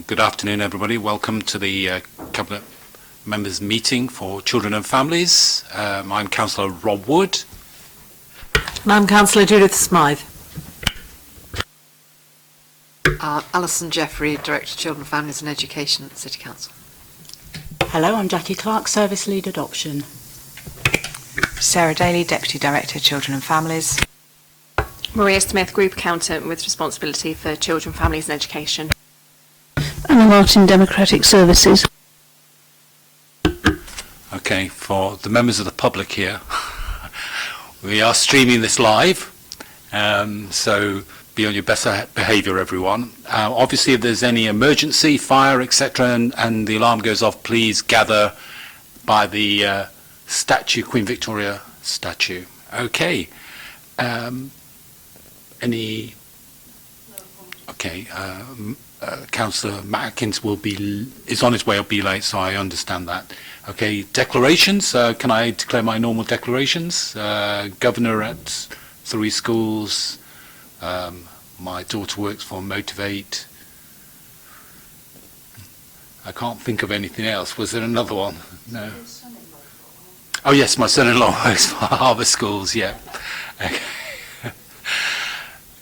Good afternoon, everybody. Welcome to the Cabinet Members Meeting for Children and Families. I'm Councillor Rob Wood. And I'm Councillor Judith Smythe. Alison Jeffrey, Director of Children, Families and Education at the City Council. Hello, I'm Jackie Clark, Service Lead Adoption. Sarah Daly, Deputy Director, Children and Families. Maria Smith, Group Accountant with responsibility for Children, Families and Education. Anna Martin, Democratic Services. Okay, for the members of the public here, we are streaming this live, so be on your best behaviour, everyone. Obviously, if there's any emergency, fire, etc., and the alarm goes off, please gather by the statue, Queen Victoria statue. Okay. Any? Okay. Councillor Matkins is on his way. I'll be late, so I understand that. Okay. Declarations. Can I declare my normal declarations? Governor at 3 schools. My daughter works for Motivate. I can't think of anything else. Was there another one? No. Oh yes, my son-in-law works for Harbour Schools. Yeah. Okay.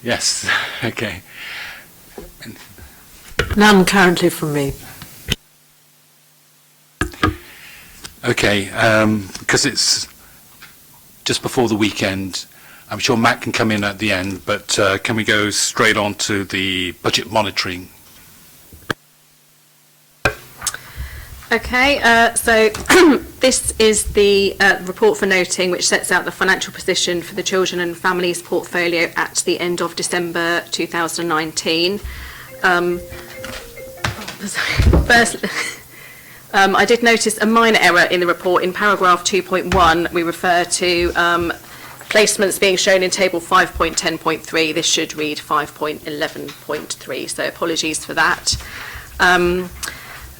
Yes. Okay. None currently from me. Okay. Because it's just before the weekend, I'm sure Matt can come in at the end, but can we go straight on to the budget monitoring? Okay, so this is the report for noting, which sets out the financial position for the Children and Families portfolio at the end of December 2019. First, I did notice a minor error in the report. In paragraph 2.1, we refer to placements being shown in table 5.10.3. This should read 5.11.3, so apologies for that.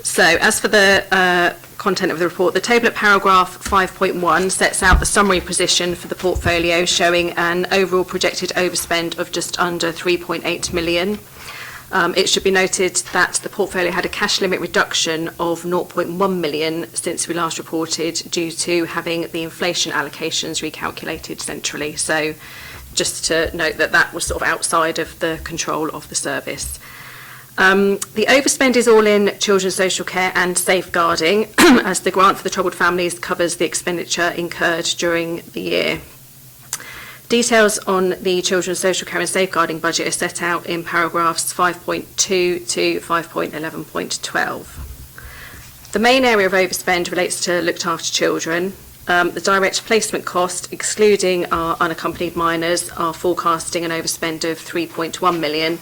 So as for the content of the report, the table at paragraph 5.1 sets out the summary position for the portfolio, showing an overall projected overspend of just under 3.8 million. It should be noted that the portfolio had a cash limit reduction of 0.1 million since we last reported, due to having the inflation allocations recalculated centrally. So just to note that that was sort of outside of the control of the service. The overspend is all in children's social care and safeguarding, as the grant for the troubled families covers the expenditure incurred during the year. Details on the children's social care and safeguarding budget are set out in paragraphs 5.2 to 5.11.12. The main area of overspend relates to looked after children. The direct placement cost, excluding our unaccompanied minors, are forecasting an overspend of 3.1 million.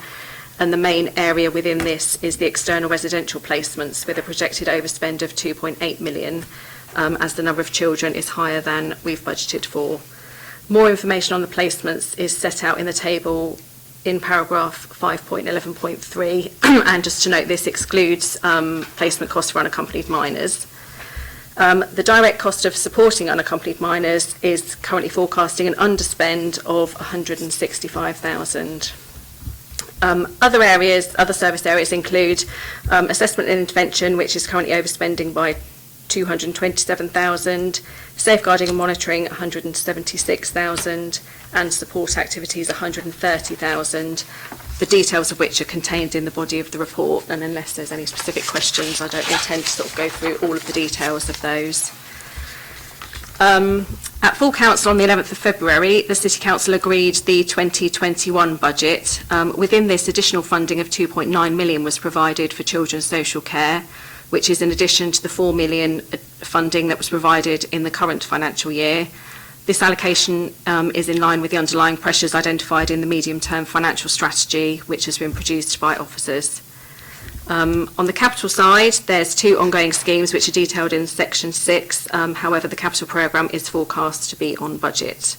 And the main area within this is the external residential placements, with a projected overspend of 2.8 million, as the number of children is higher than we've budgeted for. More information on the placements is set out in the table in paragraph 5.11.3, and just to note, this excludes placement costs for unaccompanied minors. The direct cost of supporting unaccompanied minors is currently forecasting an underspend of 165,000. Other service areas include assessment and intervention, which is currently overspending by 227,000, safeguarding and monitoring 176,000, and support activities 130,000. The details of which are contained in the body of the report, and unless there's any specific questions, I don't intend to sort of go through all of the details of those. At full council on the 11th of February, the City Council agreed the 2021 budget. Within this, additional funding of 2.9 million was provided for children's social care, which is in addition to the 4 million funding that was provided in the current financial year. This allocation is in line with the underlying pressures identified in the medium-term financial strategy, which has been produced by officers. On the capital side, there's 2 ongoing schemes which are detailed in section 6. However, the capital programme is forecast to be on budget.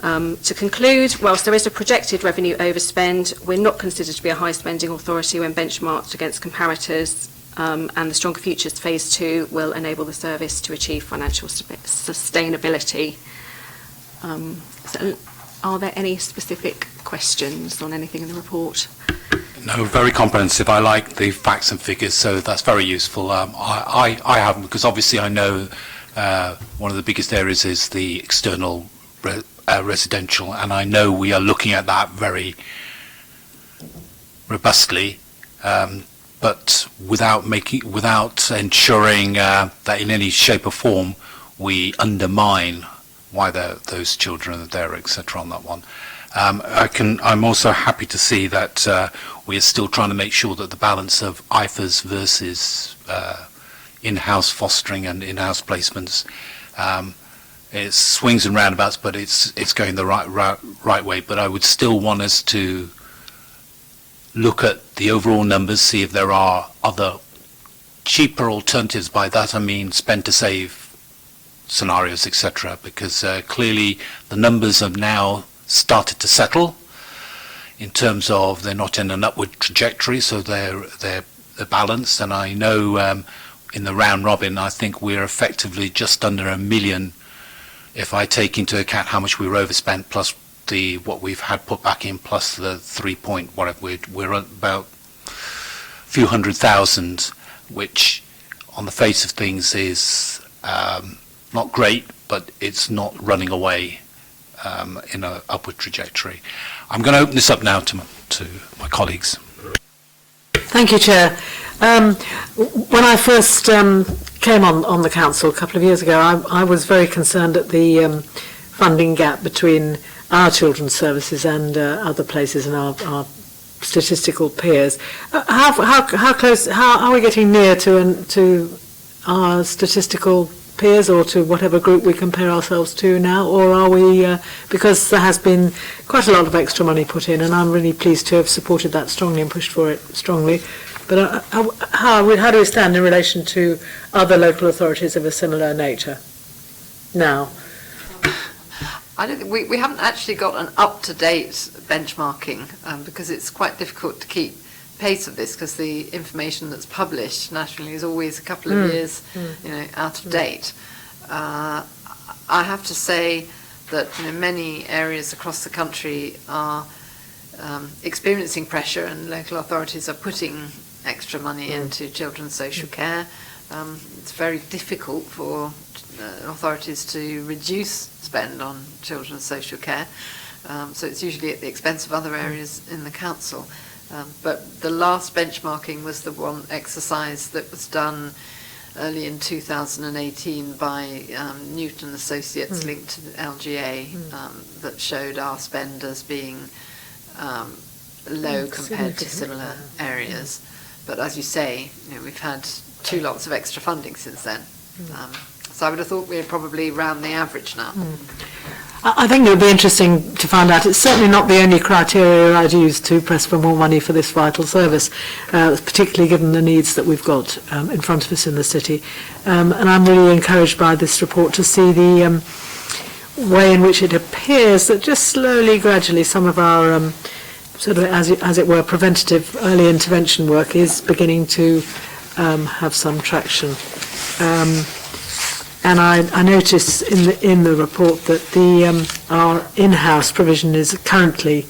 To conclude, whilst there is a projected revenue overspend, we're not considered to be a high spending authority when benchmarked against comparators, and the Stronger Futures Phase 2 will enable the service to achieve financial sustainability. So are there any specific questions on anything in the report? No, very comprehensive. I like the facts and figures, so that's very useful. I haven't, because obviously I know one of the biggest areas is the external residential, and I know we are looking at that very robustly, but without ensuring that in any shape or form we undermine why those children are there, etc. on that one. I'm also happy to see that we are still trying to make sure that the balance of IFAs versus in-house fostering and in-house placements, it swings and roundabouts, but it's going the right way. But I would still want us to look at the overall numbers, see if there are other cheaper alternatives. By that I mean spend to save scenarios, etc. Because clearly the numbers have now started to settle in terms of they're not in an upward trajectory, so they're balanced. And I know in the round robin, I think we're effectively just under £1 million, if I take into account how much we were overspent plus what we've had put back in plus the 3 point whatever. We're at about a few hundred thousand, which on the face of things is not great, but it's not running away in an upward trajectory. I'm going to open this up now to my colleagues. Thank you, Chair. When I first came on the council a couple of years ago, I was very concerned at the funding gap between our children's services and other places and our statistical peers. How close? How are we getting near to our statistical peers, or to whatever group we compare ourselves to now, or are we? Because there has been quite a lot of extra money put in, and I'm really pleased to have supported that strongly and pushed for it strongly. But how do we stand in relation to other local authorities of a similar nature now? I don't think we haven't actually got an up-to-date benchmarking because it's quite difficult to keep pace of this, because the information that's published nationally is always a couple of years, out of date. I have to say that many areas across the country are experiencing pressure, and local authorities are putting extra money into children's social care. It's very difficult for authorities to reduce spend on children's social care, so it's usually at the expense of other areas in the council. But the last benchmarking was the one exercise that was done early in 2018 by Newton Associates linked to the LGA, that showed our spend as being low compared to similar areas. But as you say, we've had 2 lots of extra funding since then. So I would have thought we're probably around the average now. I think it would be interesting to find out. It's certainly not the only criteria I'd use to press for more money for this vital service, particularly given the needs that we've got in front of us in the city. And I'm really encouraged by this report to see the way in which it appears that just slowly, gradually, some of our sort of, as it were, preventative early intervention work is beginning to have some traction. And I notice in the report that our in-house provision is currently,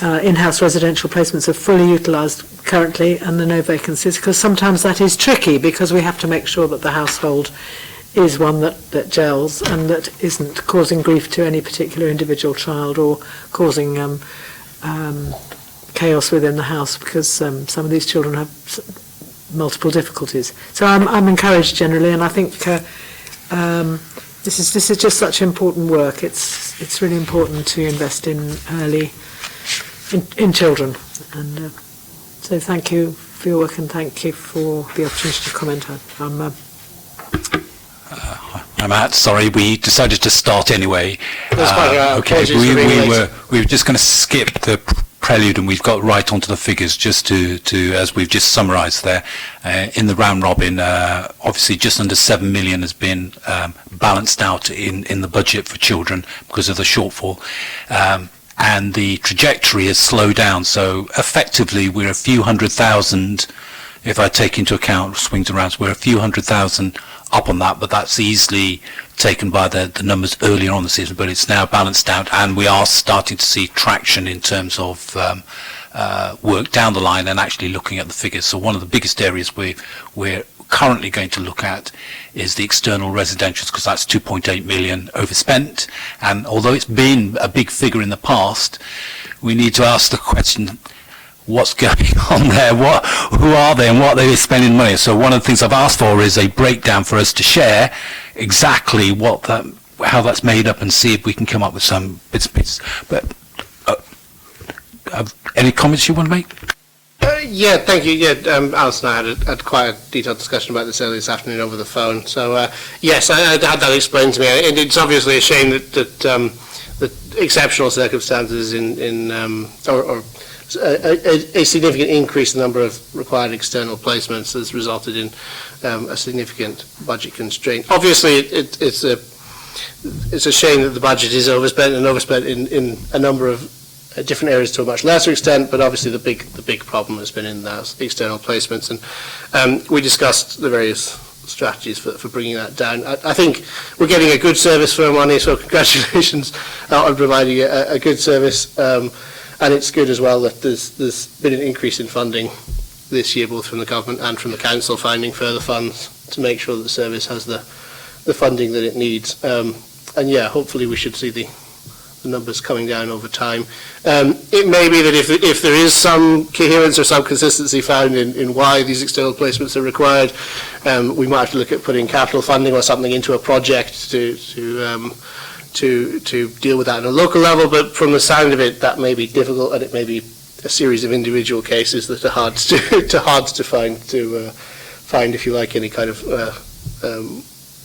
in-house residential placements are fully utilised currently, and there are no vacancies, because sometimes that is tricky, because we have to make sure that the household is one that gels and that isn't causing grief to any particular individual child or causing chaos within the house, because some of these children have multiple difficulties. So I'm encouraged generally, and I think this is just such important work. It's really important to invest in early in children, and so thank you for your work, and thank you for the opportunity to comment. I'm Matt. Sorry, we decided to start anyway. Okay, we were just going to skip the prelude, and we've got right onto the figures just to as we've just summarised there. In the round robin, obviously just under 7 million has been balanced out in the budget for children because of the shortfall. And the trajectory has slowed down, so effectively we're a few hundred thousand, if I take into account swings and rounds, we're a few hundred thousand up on that, but that's easily taken by the numbers earlier on the season, but it's now balanced out, and we are starting to see traction in terms of work down the line and actually looking at the figures. So one of the biggest areas we're currently going to look at is the external residentials, because that's 2.8 million overspent. And although it's been a big figure in the past, we need to ask the question, what's going on there? Who are they and what are they spending money? So one of the things I've asked for is a breakdown for us to share exactly how that's made up and see if we can come up with some bits and pieces. But any comments you want to make? Yeah, thank you. Yeah, Alice and I had quite a detailed discussion about this earlier this afternoon over the phone. So yes, I had that explained to me, and it's obviously a shame that exceptional circumstances or a significant increase in the number of required external placements has resulted in a significant budget constraint. Obviously, it's a shame that the budget is overspent in a number of different areas to a much lesser extent, but obviously the big problem has been in those external placements, and we discussed the various strategies for bringing that down. I think we're getting a good service for our money, so congratulations on providing a good service, and it's good as well that there's been an increase in funding this year, both from the government and from the council, finding further funds to make sure that the service has the funding that it needs. And yeah, hopefully we should see the numbers coming down over time. It may be that if there is some coherence or some consistency found in why these external placements are required, we might have to look at putting capital funding or something into a project to deal with that on a local level. But from the sound of it, that may be difficult, and it may be a series of individual cases that are hard to find, if you like, any kind of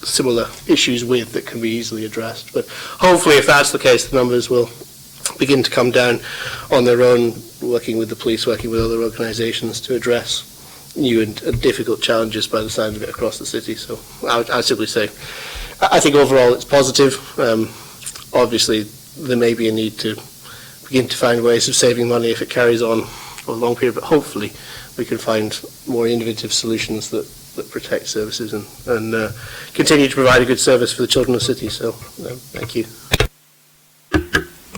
similar issues with that can be easily addressed. But hopefully, if that's the case, the numbers will begin to come down on their own, working with the police, working with other organisations to address new and difficult challenges by the sound of it across the city. So I would simply say, I think overall it's positive. Obviously, there may be a need to begin to find ways of saving money if it carries on for a long period, but hopefully we can find more innovative solutions that protect services and continue to provide a good service for the children of the city. So, thank you.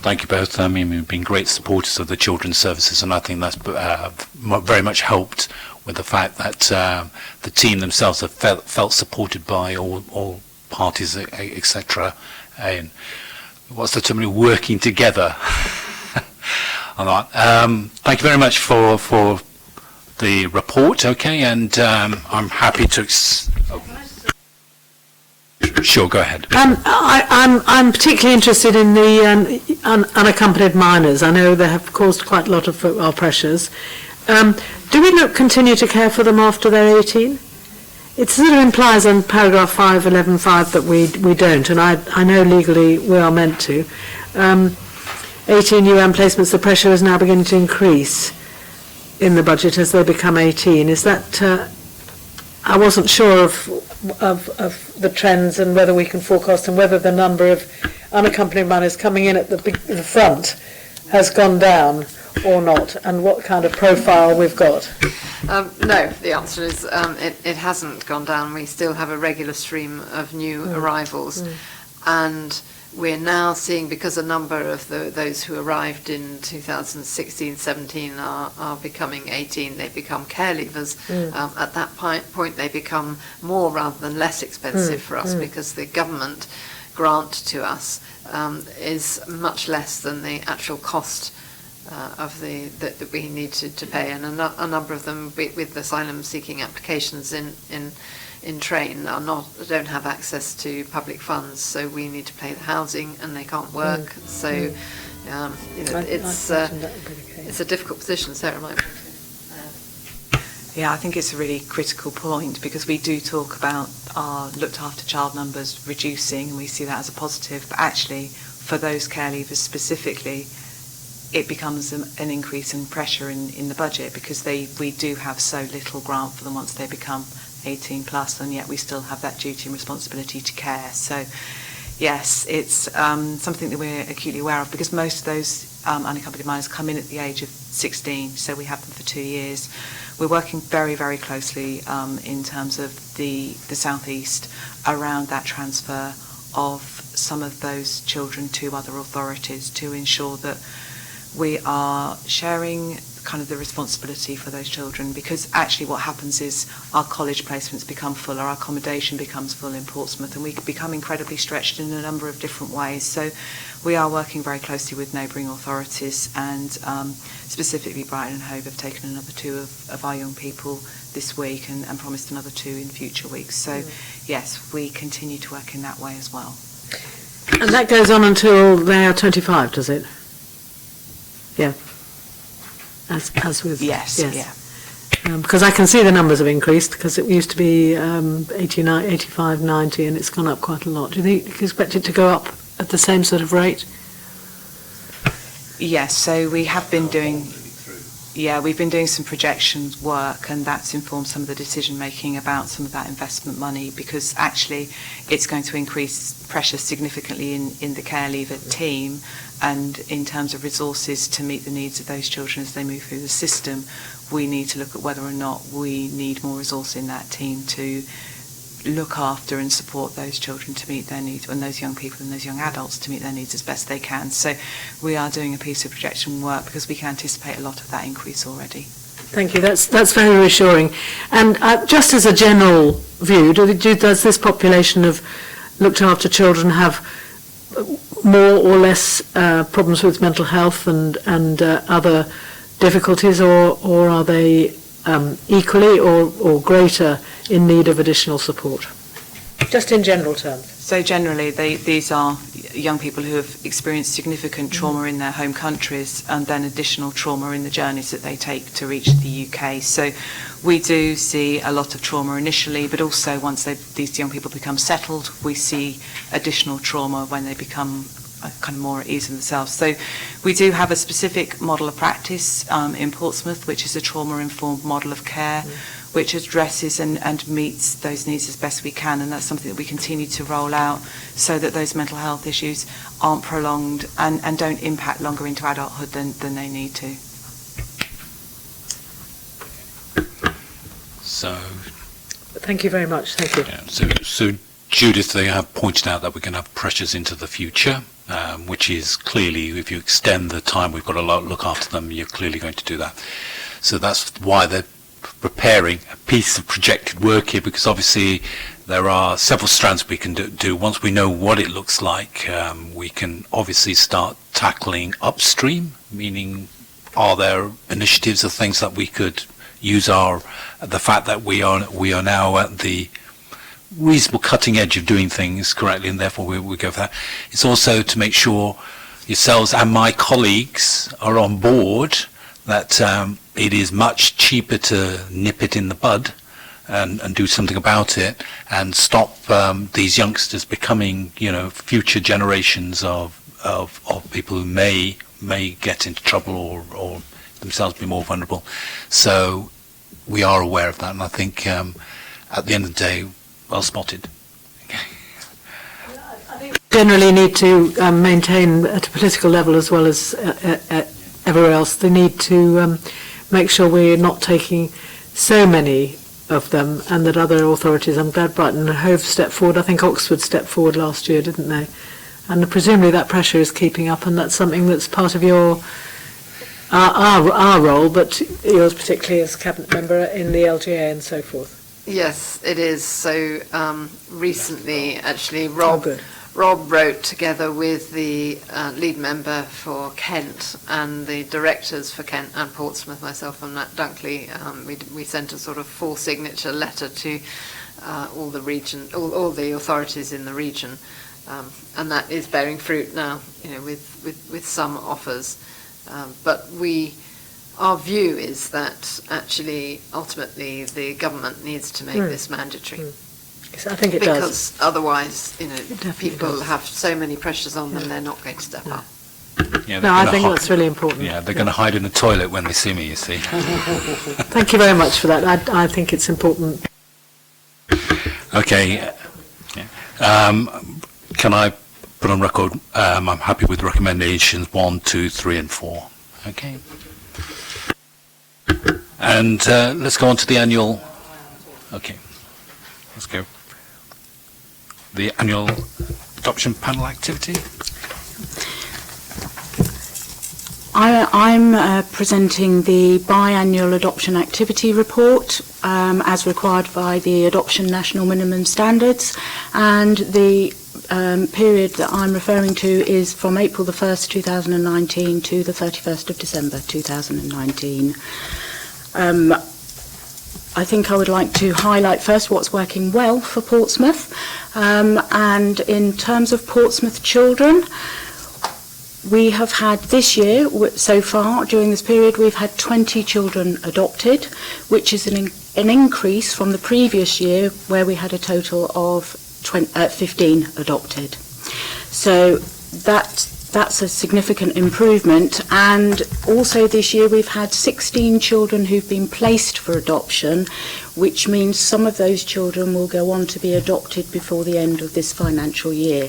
Thank you both. I mean, we've been great supporters of the children's services, and I think that's very much helped with the fact that the team themselves have felt supported by all parties, etc. And what's the term? Working together. All right. Thank you very much for the report. Okay, and I'm happy to. Sure, go ahead. I'm particularly interested in the unaccompanied minors. I know they have caused quite a lot of our pressures. Do we continue to care for them after they're 18? It sort of implies on paragraph 511.5 that we don't, and I know legally we are meant to. 18 UN placements, the pressure is now beginning to increase in the budget as they become 18. Is that? I wasn't sure of the trends and whether we can forecast and whether the number of unaccompanied minors coming in at the front has gone down or not, and what kind of profile we've got. No, the answer is it hasn't gone down. We still have a regular stream of new arrivals, and we're now seeing, because a number of those who arrived in 2016-17 are becoming 18, they become care leavers. At that point, they become more rather than less expensive for us, because the government grant to us is much less than the actual cost of that we need to pay, and a number of them with asylum-seeking applications in train don't have access to public funds, so we need to pay the housing, and they can't work. So it's a difficult position. Sarah might. Yeah, I think it's a really critical point, because we do talk about our looked after child numbers reducing, and we see that as a positive, but actually for those care leavers specifically, it becomes an increase in pressure in the budget, because we do have so little grant for them once they become 18 plus, and yet we still have that duty and responsibility to care. So yes, it's something that we're acutely aware of, because most of those unaccompanied minors come in at the age of 16, so we have them for 2 years. We're working very, very closely in terms of the South East around that transfer of some of those children to other authorities, to ensure that we are sharing kind of the responsibility for those children, because actually what happens is our college placements become full, our accommodation becomes full in Portsmouth, and we become incredibly stretched in a number of different ways. So we are working very closely with neighbouring authorities, and specifically Brighton and Hove have taken another 2 of our young people this week and promised another 2 in future weeks. So yes, we continue to work in that way as well. And that goes on until they are 25, does it? Yeah. As with... Yes, yeah. Because I can see the numbers have increased, because it used to be 89, 85, 90, and it's gone up quite a lot. Do you think you expect it to go up at the same sort of rate? Yes, so we have been doing... Yeah, we've been doing some projections work, and that's informed some of the decision making about some of that investment money, because actually it's going to increase pressure significantly in the care leaver team, and in terms of resources to meet the needs of those children as they move through the system, we need to look at whether or not we need more resource in that team to look after and support those children to meet their needs, and those young people and those young adults to meet their needs as best they can. So we are doing a piece of projection work because we can anticipate a lot of that increase already. Thank you. That's very reassuring. And just as a general view, does this population of looked after children have more or less problems with mental health and other difficulties, or are they equally or greater in need of additional support? Just in general terms. So generally, these are young people who have experienced significant trauma in their home countries, and then additional trauma in the journeys that they take to reach the UK. So we do see a lot of trauma initially, but also once these young people become settled, we see additional trauma when they become kind of more at ease in themselves. So we do have a specific model of practice in Portsmouth, which is a trauma-informed model of care, which addresses and meets those needs as best we can, and that's something that we continue to roll out so that those mental health issues aren't prolonged and don't impact longer into adulthood than they need to. So, Thank you very much. Thank you. yeah, so Judith, they have pointed out that we're going to have pressures into the future, which is clearly, if you extend the time we've got to look after them, you're clearly going to do that. So that's why they're preparing a piece of projected work here, because obviously there are several strands we can do. Once we know what it looks like, we can obviously start tackling upstream, meaning are there initiatives or things that we could use the fact that we are now at the reasonable cutting edge of doing things correctly, and therefore we go for that. It's also to make sure yourselves and my colleagues are on board that it is much cheaper to nip it in the bud and do something about it, and stop these youngsters becoming, future generations of people who may get into trouble or themselves be more vulnerable. So we are aware of that, and I think at the end of the day, well spotted. Generally need to maintain at a political level as well as everywhere else. They need to make sure we're not taking so many of them, and that other authorities, I'm glad Brighton and Hove stepped forward. I think Oxford stepped forward last year, didn't they? And presumably that pressure is keeping up, and that's something that's part of our role, but yours particularly as cabinet member in the LGA and so forth. Yes, it is. So recently, actually, Rob wrote together with the lead member for Kent and the directors for Kent and Portsmouth, myself and Matt Dunkley. We sent a sort of 4-signature letter to all the region, all the authorities in the region, and that is bearing fruit now. With some offers, but our view is that actually, ultimately, the government needs to make this mandatory. Yes, I think it because does. Otherwise, definitely people does. have so many pressures on them, they're not going to step up. Yeah, No, I think that's really important. Yeah, they're going to hide in the toilet when they see me, you see. Thank you very much for that. I think it's important. Okay. Can I put on record, I'm happy with recommendations 1, 2, 3 and 4. Okay. And let's go on to the annual. Okay. Let's go. The annual adoption panel activity. I'm presenting the biannual adoption activity report as required by the Adoption National Minimum Standards, and the period that I'm referring to is from April the 1st, 2019 to the 31st of December 2019. I think I would like to highlight first what's working well for Portsmouth, and in terms of Portsmouth children, we have had this year, so far during this period, we've had 20 children adopted, which is an increase from the previous year where we had a total of 15 adopted. So that's a significant improvement, and also this year we've had 16 children who've been placed for adoption, which means some of those children will go on to be adopted before the end of this financial year.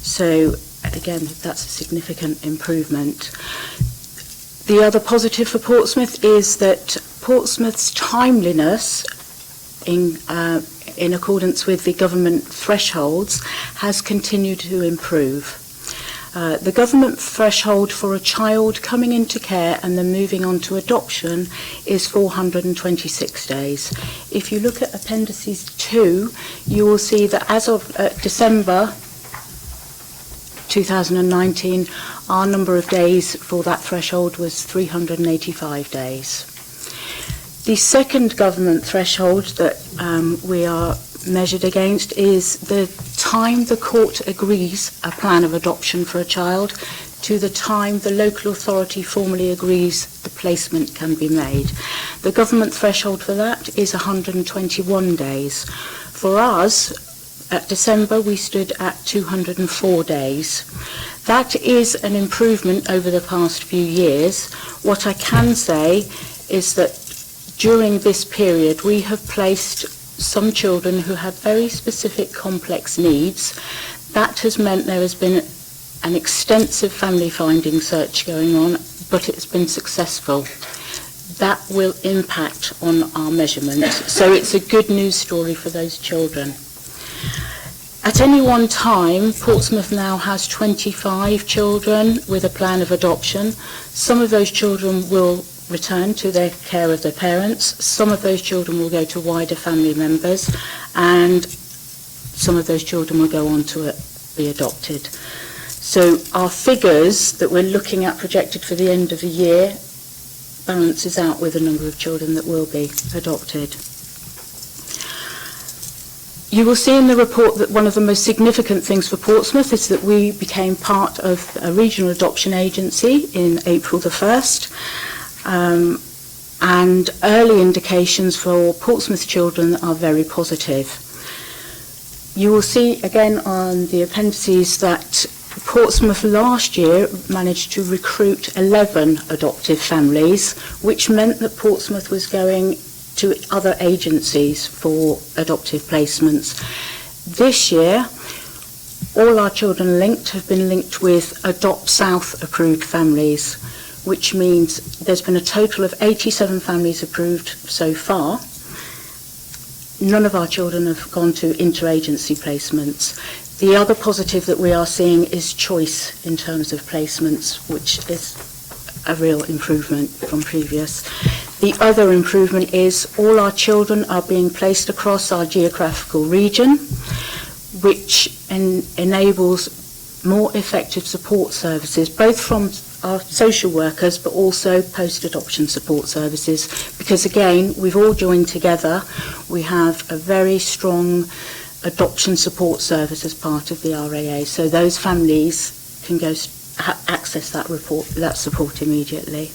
So again, that's a significant improvement. The other positive for Portsmouth is that Portsmouth's timeliness in accordance with the government thresholds has continued to improve. The government threshold for a child coming into care and then moving on to adoption is 426 days. If you look at Appendices 2, you will see that as of December 2019, our number of days for that threshold was 385 days. The second government threshold that we are measured against is the time the court agrees a plan of adoption for a child to the time the local authority formally agrees the placement can be made. The government threshold for that is 121 days. For us, at December, we stood at 204 days. That is an improvement over the past few years. What I can say is that during this period, we have placed some children who have very specific complex needs. That has meant there has been an extensive family finding search going on, but it's been successful. That will impact on our measurements. So it's a good news story for those children. At any one time, Portsmouth now has 25 children with a plan of adoption. Some of those children will return to their care of their parents. Some of those children will go to wider family members, and some of those children will go on to be adopted. So our figures that we're looking at projected for the end of the year balances out with the number of children that will be adopted. You will see in the report that one of the most significant things for Portsmouth is that we became part of a regional adoption agency in April the 1st. And early indications for Portsmouth children are very positive. You will see again on the appendices that Portsmouth last year managed to recruit 11 adoptive families, which meant that Portsmouth was going to other agencies for adoptive placements. This year, all our children linked have been linked with Adopt South approved families, which means there's been a total of 87 families approved so far. None of our children have gone to interagency placements. The other positive that we are seeing is choice in terms of placements, which is a real improvement from previous. The other improvement is all our children are being placed across our geographical region, which enables more effective support services, both from our social workers but also post-adoption support services, because again we've all joined together. We have a very strong adoption support service as part of the RAA, so those families can go access that support immediately.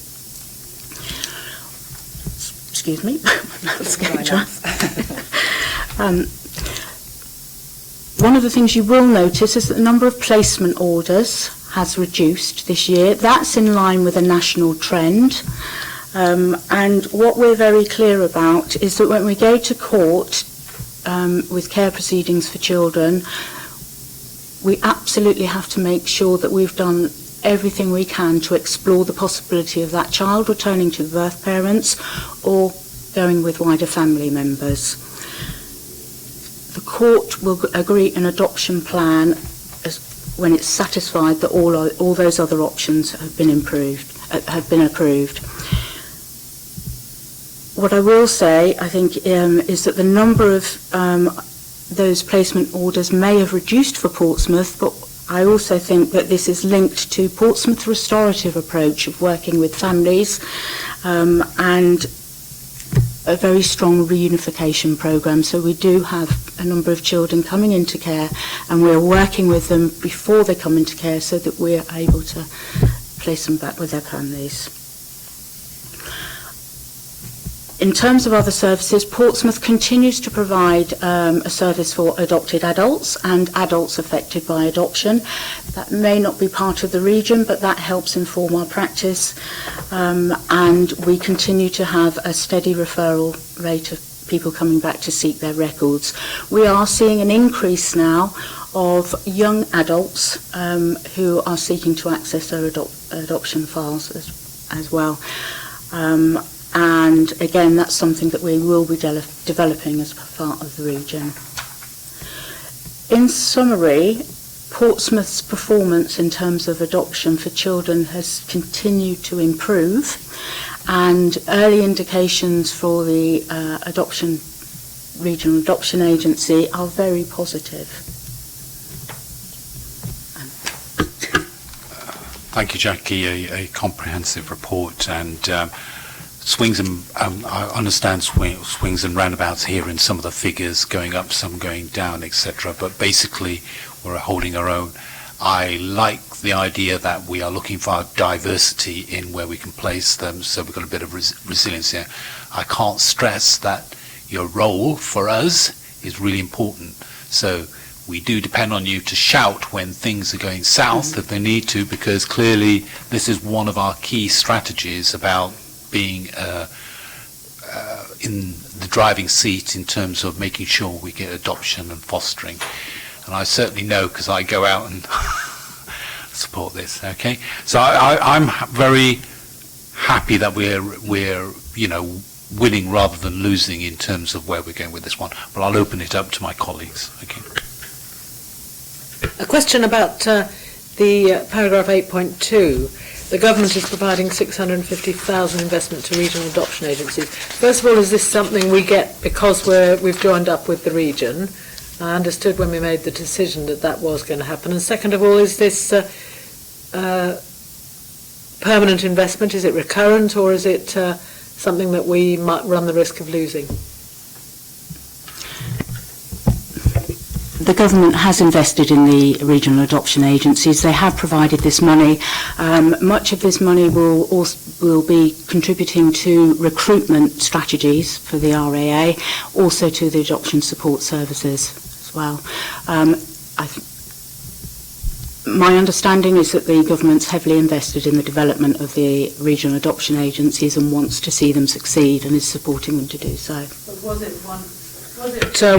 Excuse me. One of the things you will notice is that the number of placement orders has reduced this year. That's in line with a national trend. And what we're very clear about is that when we go to court with care proceedings for children, we absolutely have to make sure that we've done everything we can to explore the possibility of that child returning to the birth parents or going with wider family members. The court will agree an adoption plan when it's satisfied that all those other options have been improved, have been approved. What I will say, I think, is that the number of those placement orders may have reduced for Portsmouth, but I also think that this is linked to Portsmouth's restorative approach of working with families and a very strong reunification programme. So we do have a number of children coming into care, and we're working with them before they come into care so that we're able to place them back with their families. In terms of other services, Portsmouth continues to provide a service for adopted adults and adults affected by adoption. That may not be part of the region, but that helps inform our practice. And we continue to have a steady referral rate of people coming back to seek their records. We are seeing an increase now of young adults who are seeking to access their adoption files as well. And again, that's something that we will be developing as part of the region. In summary, Portsmouth's performance in terms of adoption for children has continued to improve, and early indications for the Regional Adoption Agency are very positive. Thank you, Jackie. A comprehensive report, and swings and I understand swings and roundabouts here in some of the figures, going up, some going down, etc. But basically, we're holding our own. I like the idea that we are looking for diversity in where we can place them, so we've got a bit of resilience here. I can't stress that your role for us is really important. So we do depend on you to shout when things are going south if they need to, because clearly this is one of our key strategies about being in the driving seat in terms of making sure we get adoption and fostering. And I certainly know, because I go out and support this. Okay, so I'm very happy that we're winning rather than losing in terms of where we're going with this one. But I'll open it up to my colleagues. Okay. A question about the paragraph 8.2. The government is providing 650,000 investment to regional adoption agencies. First of all, is this something we get because we've joined up with the region? I understood when we made the decision that that was going to happen. And second of all, is this permanent investment? Is it recurrent, or is it something that we might run the risk of losing? The government has invested in the regional adoption agencies. They have provided this money. Much of this money will be contributing to recruitment strategies for the RAA, also to the adoption support services as well. My understanding is that the government's heavily invested in the development of the regional adoption agencies and wants to see them succeed and is supporting them to do so. But was it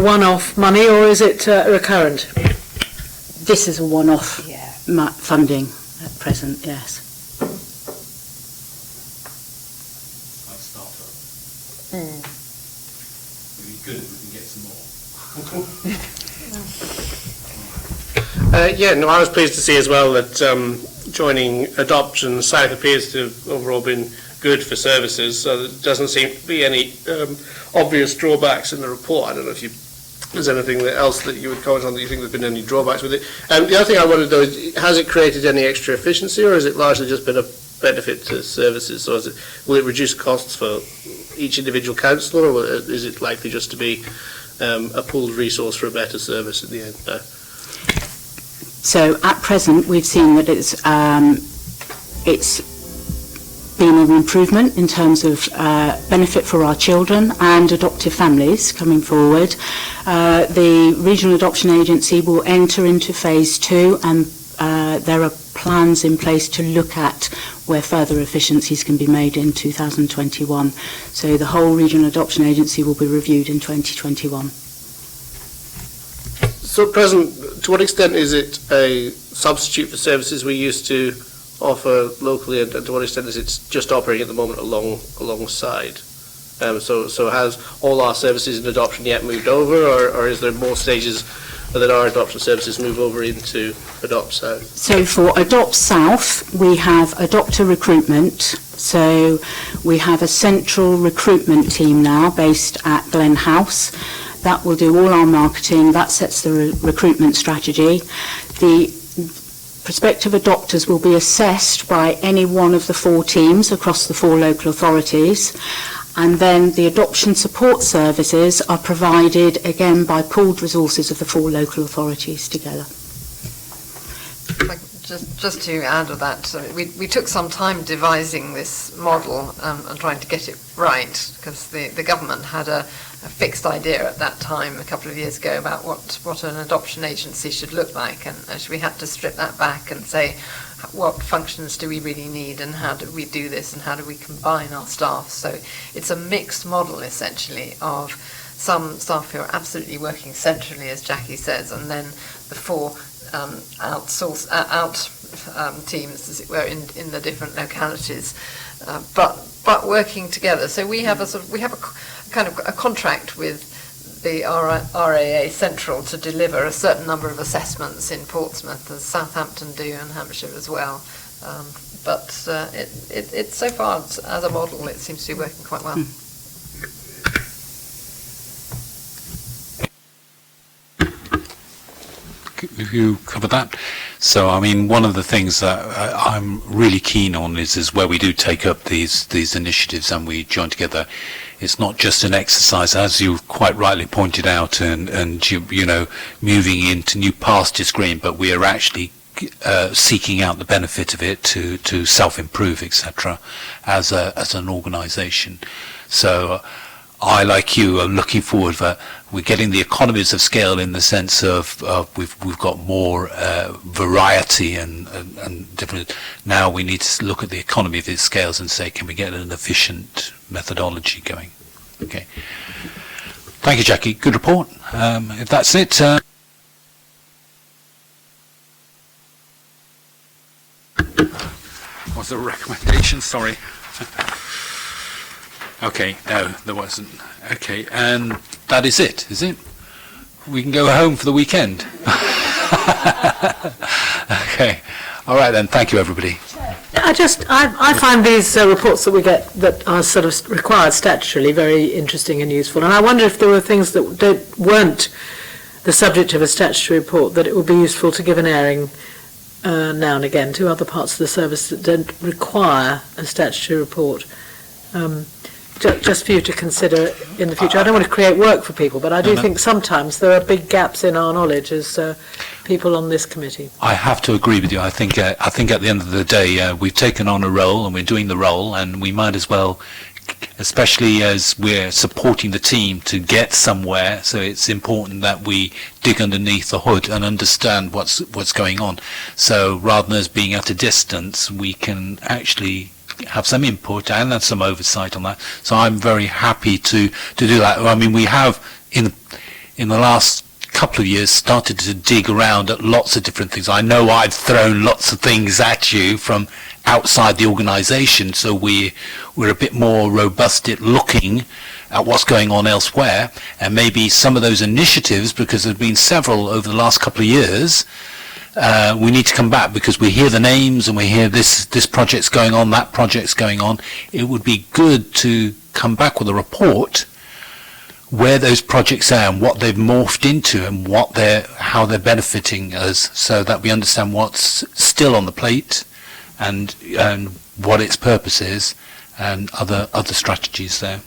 one-off money, or is it recurrent? This is a one-off funding at present, yes. Like startup. It'd be good if we can get some more. Yeah, no, I was pleased to see as well that joining Adoption South appears to have overall been good for services, so there doesn't seem to be any obvious drawbacks in the report. I don't know if there's anything else that you would comment on that you think there's been any drawbacks with it. The other thing I wanted to know is, has it created any extra efficiency, or has it largely just been a benefit to services? So will it reduce costs for each individual councillor, or is it likely just to be a pooled resource for a better service at the end? So at present, we've seen that it's been an improvement in terms of benefit for our children and adoptive families coming forward. The Regional Adoption Agency will enter into phase 2, and there are plans in place to look at where further efficiencies can be made in 2021. So the whole Regional Adoption Agency will be reviewed in 2021. So at present, to what extent is it a substitute for services we used to offer locally, and to what extent is it just operating at the moment alongside? So has all our services in adoption yet moved over, or is there more stages that our adoption services move over into Adopt South? So for Adopt South, we have adopter recruitment. So we have a central recruitment team now based at Glen House. That will do all our marketing. That sets the recruitment strategy. The prospective adopters will be assessed by any one of the 4 teams across the 4 local authorities. And then the adoption support services are provided again by pooled resources of the 4 local authorities together. Just to add to that, so we took some time devising this model and trying to get it right, because the government had a fixed idea at that time a couple of years ago about what an adoption agency should look like, and actually we had to strip that back and say what functions do we really need and how do we do this and how do we combine our staff. So it's a mixed model essentially of some staff who are absolutely working centrally, as Jackie says, and then the 4 teams, as it were, in the different localities, but working together. So we have a kind of a contract with the RAA Central to deliver a certain number of assessments in Portsmouth, as Southampton do, and Hampshire as well. But it so far as a model, it seems to be working quite well. You cover that. So, I mean, one of the things that I'm really keen on is where we do take up these initiatives and we join together. It's not just an exercise, as you quite rightly pointed out, and you know, moving into new pastures green, but we are actually seeking out the benefit of it to self-improve, etc., as an organisation. So I, like you, are looking forward that we're getting the economies of scale in the sense of we've got more variety and different. Now we need to look at the economy of these scales and say, can we get an efficient methodology going? Okay. Thank you, Jackie. Good report. If that's it. Was there a recommendation? Sorry. Okay, no, there wasn't. Okay, and that is it, is it? We can go home for the weekend. Okay, all right then, thank you everybody. I find these reports that we get that are sort of required statutorily very interesting and useful, and I wonder if there were things that weren't the subject of a statutory report that it would be useful to give an airing now and again to other parts of the service that don't require a statutory report. Just for you to consider in the future. I don't want to create work for people, but I do think sometimes there are big gaps in our knowledge as people on this committee. I have to agree with you. I think at the end of the day, we've taken on a role and we're doing the role, and we might as well, especially as we're supporting the team to get somewhere. So it's important that we dig underneath the hood and understand what's going on. So rather than us being at a distance, we can actually have some input and have some oversight on that. So I'm very happy to do that. I mean, we have in the last couple of years started to dig around at lots of different things. I know I've thrown lots of things at you from outside the organisation, so we're a bit more robust at looking at what's going on elsewhere, and maybe some of those initiatives, because there have been several over the last couple of years, we need to come back because we hear the names and we hear this project's going on, that project's going on. It would be good to come back with a report where those projects are and what they've morphed into and how they're benefiting us, so that we understand what's still on the plate and what its purpose is and other strategies there.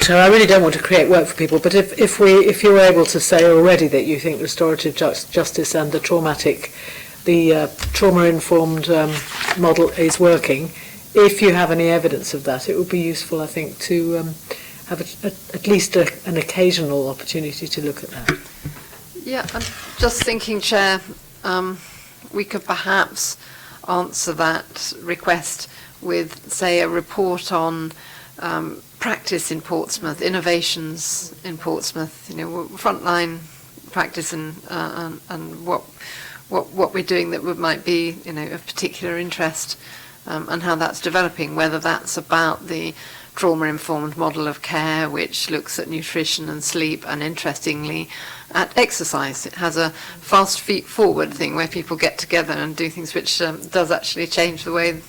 So I really don't want to create work for people, but if you were able to say already that you think restorative justice and the trauma-informed model is working, if you have any evidence of that, it would be useful, I think, to have at least an occasional opportunity to look at that. Yeah, I'm just thinking, Chair, we could perhaps answer that request with, say, a report on practice in Portsmouth, innovations in Portsmouth, frontline practice and what we're doing that might be, of particular interest, and how that's developing, whether that's about the trauma-informed model of care, which looks at nutrition and sleep, and interestingly, at exercise. It has a fast feet forward thing where people get together and do things, which does actually change the way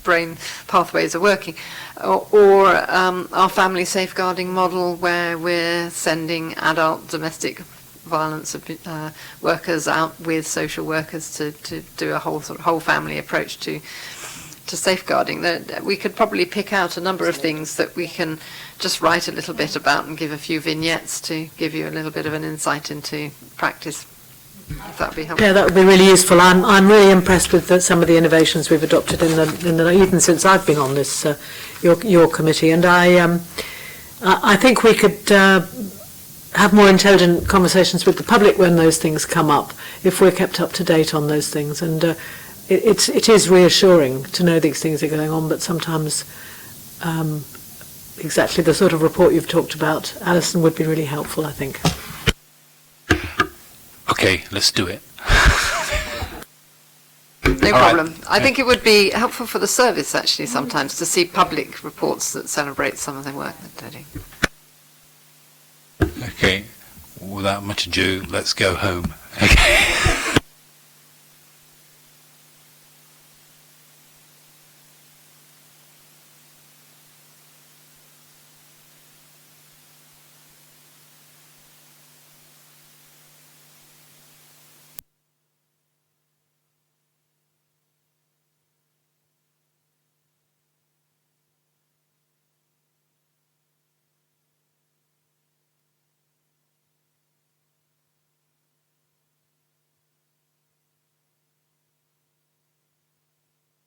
brain pathways are working. Or our family safeguarding model, where we're sending adult domestic violence workers out with social workers to do a whole family approach to safeguarding. That we could probably pick out a number of things that we can just write a little bit about and give a few vignettes to give you a little bit of an insight into practice, if that would be helpful. Yeah, that would be really useful. I'm really impressed with some of the innovations we've adopted even since I've been on this your committee, and I think we could have more intelligent conversations with the public when those things come up, if we're kept up to date on those things. And it is reassuring to know these things are going on, but sometimes exactly the sort of report you've talked about, Alison, would be really helpful, I think. Okay, let's do it. No All problem. right. I think it would be helpful for the service, actually, sometimes to see public reports that celebrate some of the work that they're doing. Okay, without much ado, let's go home. Okay.